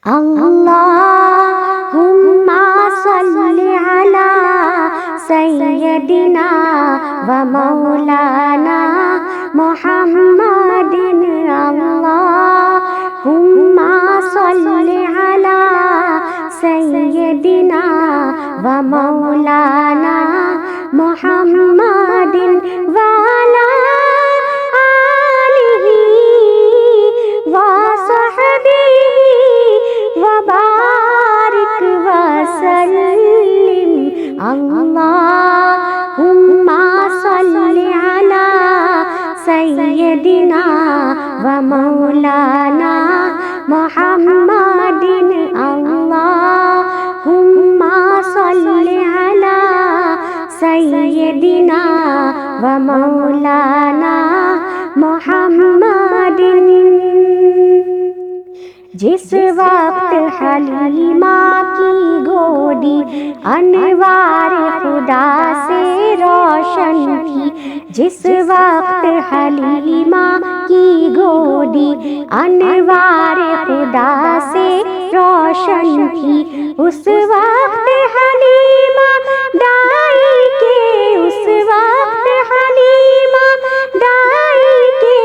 اللہم صل علی سیدنا و مولانا محمد اللہم صل علی سیدنا و مولانا محمد وعلی آلہ وصحبہ وبارک وسلم اللہم صل علی سیدنا و مولانا محمد اللہم صل علی سیدنا و مولانا محمد۔ جس وقت حلیمہ کی گودی انوار خدا سے روشن تھی، جس وقت حلیمہ کی گودی انوار خدا سے روشن تھی، اس وقت حلیمہ دائی کے، اس وقت حلیمہ دائی کے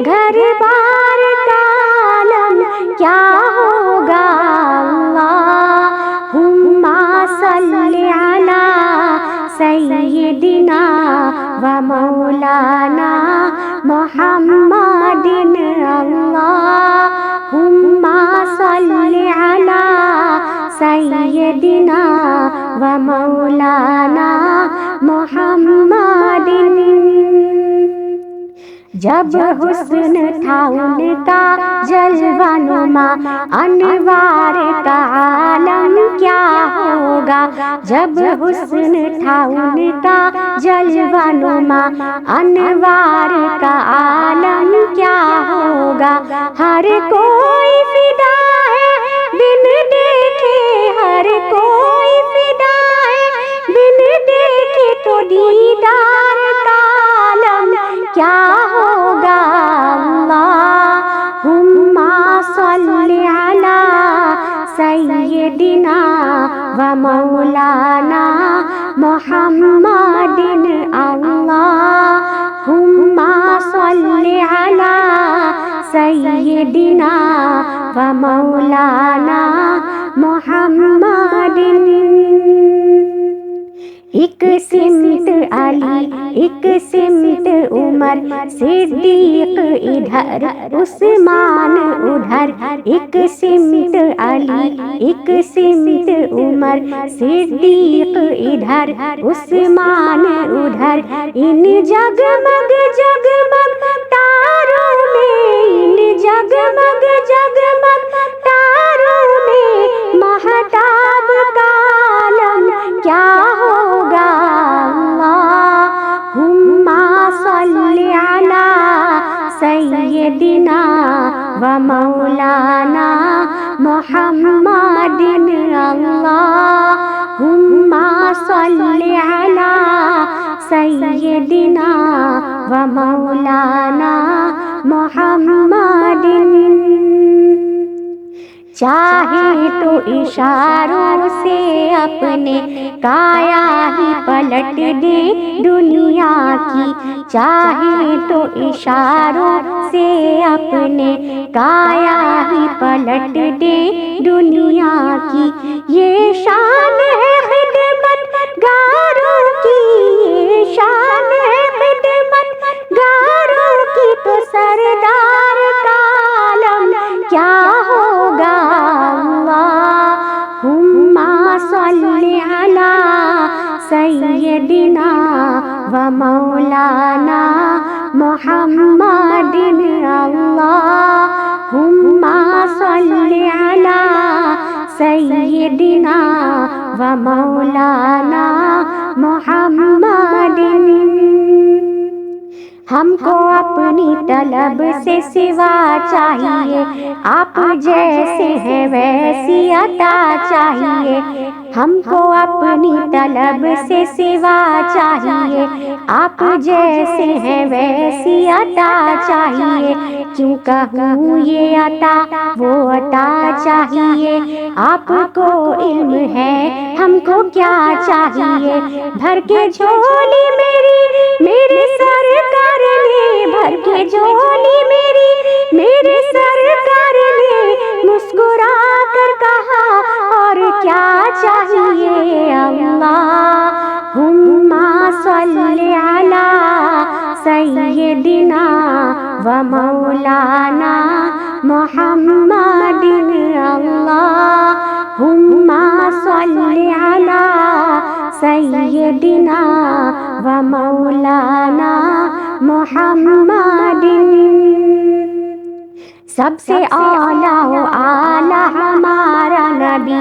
گھر بار کالم کیا ہوگا۔ اللہم صل علی سیدنا و مولانا محمد اللہم صل علی سیدنا و مولانا محمد۔ جب حسن تھا ان کا جلوہ نما، انوار کا عالم کیا ہوگا۔ جب حسن تھا ان کا جلوہ نما، انوار کا عالم کیا ہوگا۔ ہر کوئی فدا ہے بن دیکھے، ہر کوئی فدا ہے بن دیکھے، تو دیدار کا عالم کیا ہوگا۔ اللہم صل علی سیدنا و مولانا محمد اللہم صل علی سیدنا و مولانا محمد۔ ایک سمت علی، ایک سمت عمر، صدیق ادھر عثمان ادھر، ایک سمت علی، ایک سمت عمر، صدیق ادھر عثمان ادھر، ان جگمگ جگمگ تاروں میں، ان جگمگ جگمگ تاروں میں مہتاب کا عالم کیا ہوگا۔ اللہم صل علی سیدنا و مولانا محمد اللہم صل علی سیدنا و مولانا محمد۔ چاہے تو اشاروں سے اپنے کایا ہی پلٹ دے دنیا کی، چاہے تو اشاروں سے اپنے کایا ہی پلٹ دے دنیا کی۔ یہ شان ہے خدمت گاروں کی، یہ شان ہے خدمت گاروں کی، تو سردار کا عالم کیا ہوگا۔ اللہم صل علی سیدنا و مولانا محمد اللہم صل علی سیدنا و مولانا محمد۔ ہم کو اپنی طلب سے سوا چاہیے، آپ جیسے ہیں ویسی عطا چاہیے۔ ہم کو اپنی طلب سے سوا چاہیے، آپ جیسے ہیں ویسی عطا چاہیے۔ کیوں کہوں یہ عطا وہ عطا چاہیے، آپ کو علم ہے ہم کو کیا چاہیے، بھر کے جھولی میرے سرکار نے، بھر کے جھولی میرے سرکار نے مسکرا کر کہا اور کیا چاہیے، اللہم صلی علی سیدنا و مولانا محمد، اللہم صلی علی سیدنا و مولانا محمد۔ سب سے اعلیٰ و اعلیٰ ہمارا نبی،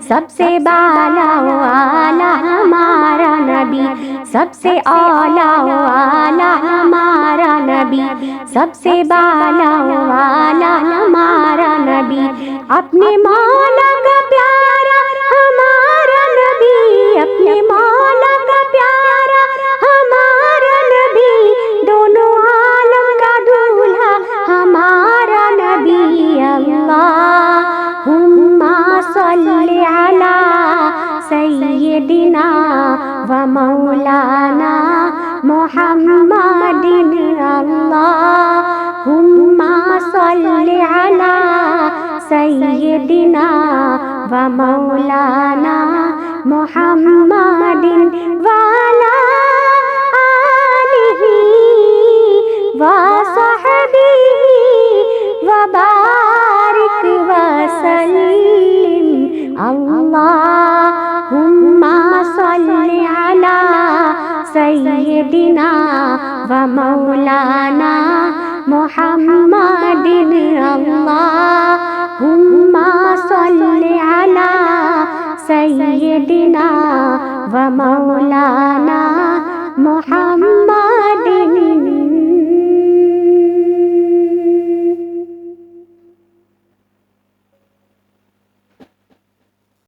سب سے بالا و اعلیٰ ہمارا نبی، سب سے اعلیٰ و اعلیٰ ہمارا نبی، سب سے بالا و اعلیٰ ہمارا نبی، اپنے مولا کا پیارا ہمارا نبی، اپنے مولا کا پیارا ہمارا نبی، دونوں عالم کا دولہا ہمارا نبی، اللہم صلی علی سیدنا و مولانا محمد، اللہم صلی علی سیدنا و مولانا محمد وعلی آلہ وصحبہ وبارک وسلم، اللہم صلی علی سیدنا و مولانا محمد، اللہم صلی علی سیدنا و مولانا محمد۔